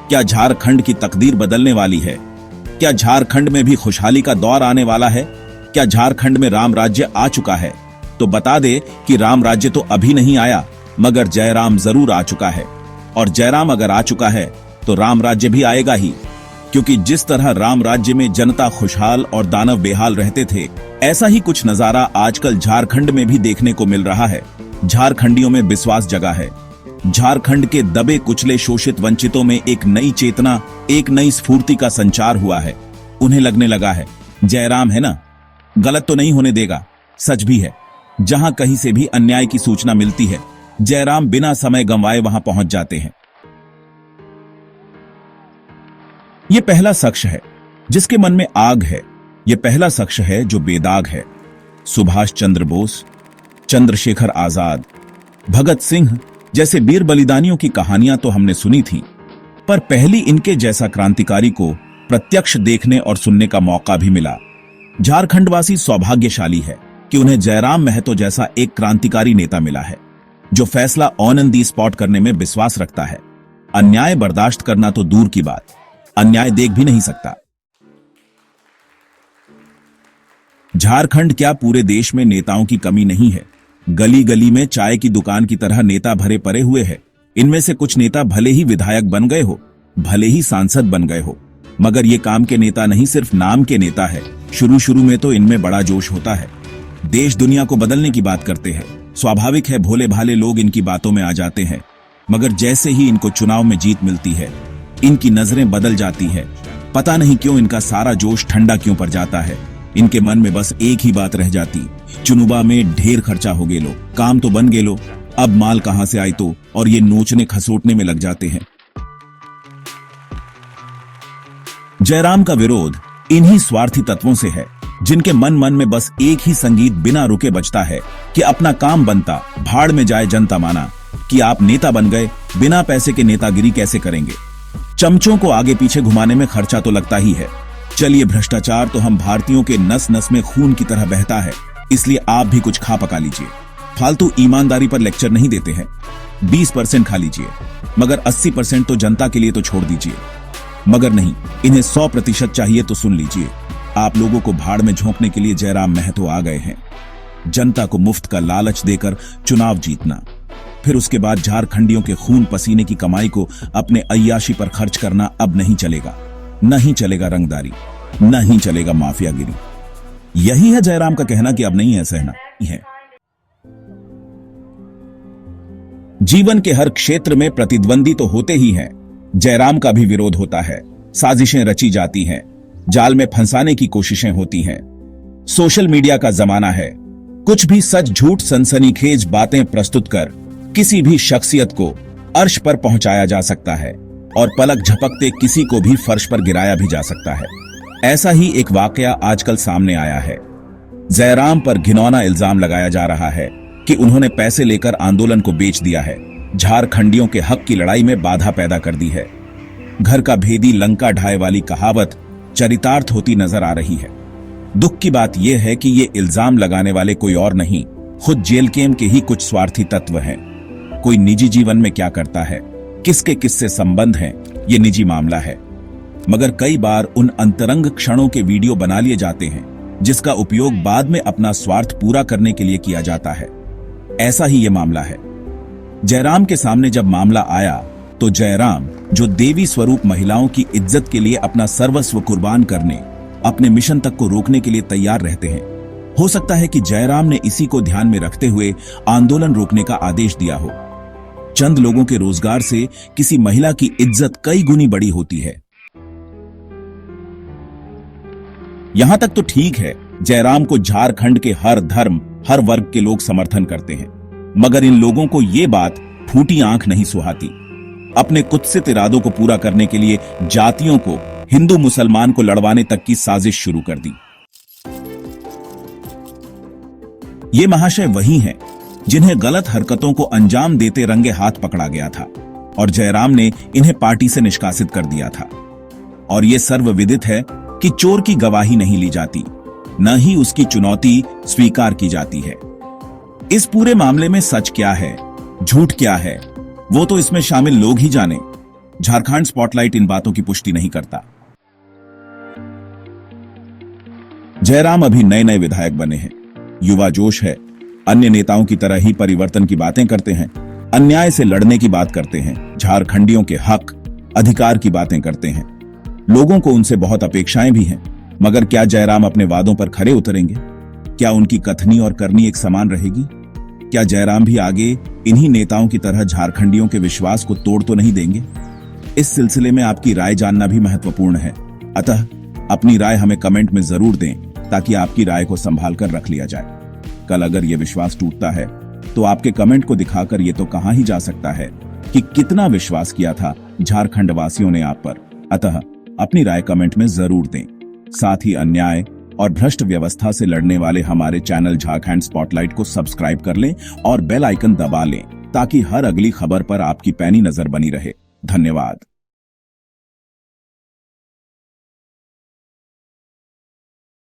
क्या झारखंड की तकदीर बदलने वाली है? क्या झारखंड में भी खुशहाली का दौर आने वाला है? क्या झारखंड में राम राज्य आ चुका है? तो बता दे कि राम राज्य तो अभी नहीं आया, मगर जयराम जरूर आ चुका है। और जयराम अगर आ चुका है तो राम राज्य भी आएगा ही, क्योंकि जिस तरह राम राज्य में जनता खुशहाल और दानव बेहाल रहते थे, ऐसा ही कुछ नजारा आजकल झारखंड में भी देखने को मिल रहा है। झारखंडियों में विश्वास जगा है। झारखंड के दबे कुचले शोषित वंचितों में एक नई चेतना, एक नई स्फूर्ति का संचार हुआ है। उन्हें लगने लगा है जयराम है ना, गलत तो नहीं होने देगा। सच भी है, जहां कहीं से भी अन्याय की सूचना मिलती है, जयराम बिना समय गंवाए वहां पहुंच जाते हैं। यह पहला शख्स है जिसके मन में आग है। यह पहला शख्स है जो बेदाग है। सुभाष चंद्र बोस, चंद्रशेखर आजाद, भगत सिंह जैसे वीर बलिदानियों की कहानियां तो हमने सुनी थी, पर पहली इनके जैसा क्रांतिकारी को प्रत्यक्ष देखने और सुनने का मौका भी मिला। झारखंडवासी सौभाग्यशाली है कि उन्हें जयराम महतो जैसा एक क्रांतिकारी नेता मिला है, जो फैसला ऑन दी स्पॉट करने में विश्वास रखता है। अन्याय बर्दाश्त करना तो दूर की बात, अन्याय देख भी नहीं सकता। झारखंड क्या पूरे देश में नेताओं की कमी नहीं है। गली गली में चाय की दुकान की तरह नेता भरे पड़े हुए हैं। इनमें से कुछ नेता भले ही विधायक बन गए हो, भले ही सांसद बन गए हो, मगर ये काम के नेता नहीं, सिर्फ नाम के नेता है। शुरू शुरू में तो इनमें बड़ा जोश होता है, देश दुनिया को बदलने की बात करते हैं। स्वाभाविक है, भोले भाले लोग इनकी बातों में आ जाते हैं, मगर जैसे ही इनको चुनाव में जीत मिलती है, इनकी नजरें बदल जाती है। पता नहीं क्यों इनका सारा जोश ठंडा क्यों पड़ जाता है। इनके मन में बस एक ही बात रह जाती, चुनुबा में ढेर खर्चा हो गेलो, काम तो बन गेलो, अब माल कहां से आए तो, और ये नोचने खसोटने में लग जाते हैं। जयराम का विरोध इन्हीं स्वार्थी तत्वों से है, जिनके मन मन में बस एक ही संगीत बिना रुके बजता है कि अपना काम बनता, भाड़ में जाए जनता माना। कि आप नेता बन गए, बिना पैसे के नेतागिरी कैसे करेंगे? चमचों को आगे पीछे घुमाने में खर्चा तो लगता ही है। चलिए, भ्रष्टाचार तो हम भारतीयों के नस नस में खून की तरह बहता है, इसलिए आप भी कुछ खा पका लीजिए। फालतू ईमानदारी पर लेक्चर नहीं देते हैं। 20% खा लीजिए, मगर 80% तो जनता के लिए तो छोड़ दीजिए। मगर नहीं, इन्हें 100% चाहिए तो सुन लीजिए। आप लोगों को भाड़ में झोंकने के लिए जयराम महतो आ गए हैं। जनता को मुफ्त का लालच देकर चुनाव जीतना, फिर उसके बाद झारखंडियों के खून पसीने की कमाई को अपने अय्याशी पर खर्च करना अब नहीं चलेगा। नहीं चलेगा रंगदारी, नहीं चलेगा माफियागिरी। यही है जयराम का कहना कि अब नहीं है सहना है। जीवन के हर क्षेत्र में प्रतिद्वंदी तो होते ही हैं। जयराम का भी विरोध होता है, साजिशें रची जाती हैं, जाल में फंसाने की कोशिशें होती हैं। सोशल मीडिया का जमाना है, कुछ भी सच झूठ सनसनीखेज बातें प्रस्तुत कर किसी भी शख्सियत को अर्श पर पहुंचाया जा सकता है और पलक झपकते किसी को भी फर्श पर गिराया भी जा सकता है। ऐसा ही एक वाकया आजकल सामने आया है। जयराम पर घिनौना इल्जाम लगाया जा रहा है कि उन्होंने पैसे लेकर आंदोलन को बेच दिया है, झारखंडियों के हक की लड़ाई में बाधा पैदा कर दी है। घर का भेदी लंका ढाए वाली कहावत चरितार्थ होती नजर आ रही है। दुख की बात यह है कि ये इल्जाम लगाने वाले कोई और नहीं, खुद जेल केम के ही कुछ स्वार्थी तत्व हैं। कोई निजी जीवन में क्या करता है, किसके किससे संबंध हैं, ये निजी मामला है, मगर कई बार उन अंतरंग क्षणों के वीडियो बना लिए जाते हैं जिसका उपयोग बाद में अपना स्वार्थ पूरा करने के लिए किया जाता है। ऐसा ही ये मामला है। जयराम के सामने जब मामला आया तो जयराम, जो देवी स्वरूप महिलाओं की इज्जत के लिए अपना सर्वस्व कुर्बान करने, अपने मिशन तक को रोकने के लिए तैयार रहते हैं। हो सकता है कि जयराम ने इसी को ध्यान में रखते हुए आंदोलन रोकने का आदेश दिया हो। चंद लोगों के रोजगार से किसी महिला की इज्जत कई गुनी बड़ी होती है। यहां तक तो ठीक है, जयराम को झारखंड के हर धर्म, हर वर्ग के लोग समर्थन करते हैं, मगर इन लोगों को यह बात फूटी आंख नहीं सुहाती। अपने कुत्सित इरादों को पूरा करने के लिए जातियों को, हिंदू मुसलमान को लड़वाने तक की साजिश शुरू कर दी। ये महाशय वही हैं जिन्हें गलत हरकतों को अंजाम देते रंगे हाथ पकड़ा गया था और जयराम ने इन्हें पार्टी से निष्कासित कर दिया था। और यह सर्वविदित है कि चोर की गवाही नहीं ली जाती, न ही उसकी चुनौती स्वीकार की जाती है। इस पूरे मामले में सच क्या है, झूठ क्या है, वो तो इसमें शामिल लोग ही जाने। झारखंड स्पॉटलाइट इन बातों की पुष्टि नहीं करता। जयराम अभी नए नए विधायक बने हैं, युवा जोश है, अन्य नेताओं की तरह ही परिवर्तन की बातें करते हैं, अन्याय से लड़ने की बात करते हैं, झारखंडियों के हक अधिकार की बातें करते हैं। लोगों को उनसे बहुत अपेक्षाएं भी हैं, मगर क्या जयराम अपने वादों पर खरे उतरेंगे? क्या उनकी कथनी और करनी एक समान रहेगी? क्या जयराम भी आगे इन्हीं नेताओं की तरह झारखंडियों के विश्वास को तोड़ तो नहीं देंगे? इस सिलसिले में आपकी राय जानना भी महत्वपूर्ण है, अतः अपनी राय हमें कमेंट में जरूर दें ताकि आपकी राय को संभाल कर रख लिया जाए। कल अगर यह विश्वास टूटता है तो आपके कमेंट को दिखाकर ये तो कहा ही जा सकता है कि कितना विश्वास किया था झारखंड वासियों ने आप पर। अतः अपनी राय कमेंट में जरूर दें। साथ ही अन्याय और भ्रष्ट व्यवस्था से लड़ने वाले हमारे चैनल झारखंड स्पॉटलाइट को सब्सक्राइब कर लें और बेल आइकन दबा लें ताकि हर अगली खबर पर आपकी पैनी नजर बनी रहे। धन्यवाद।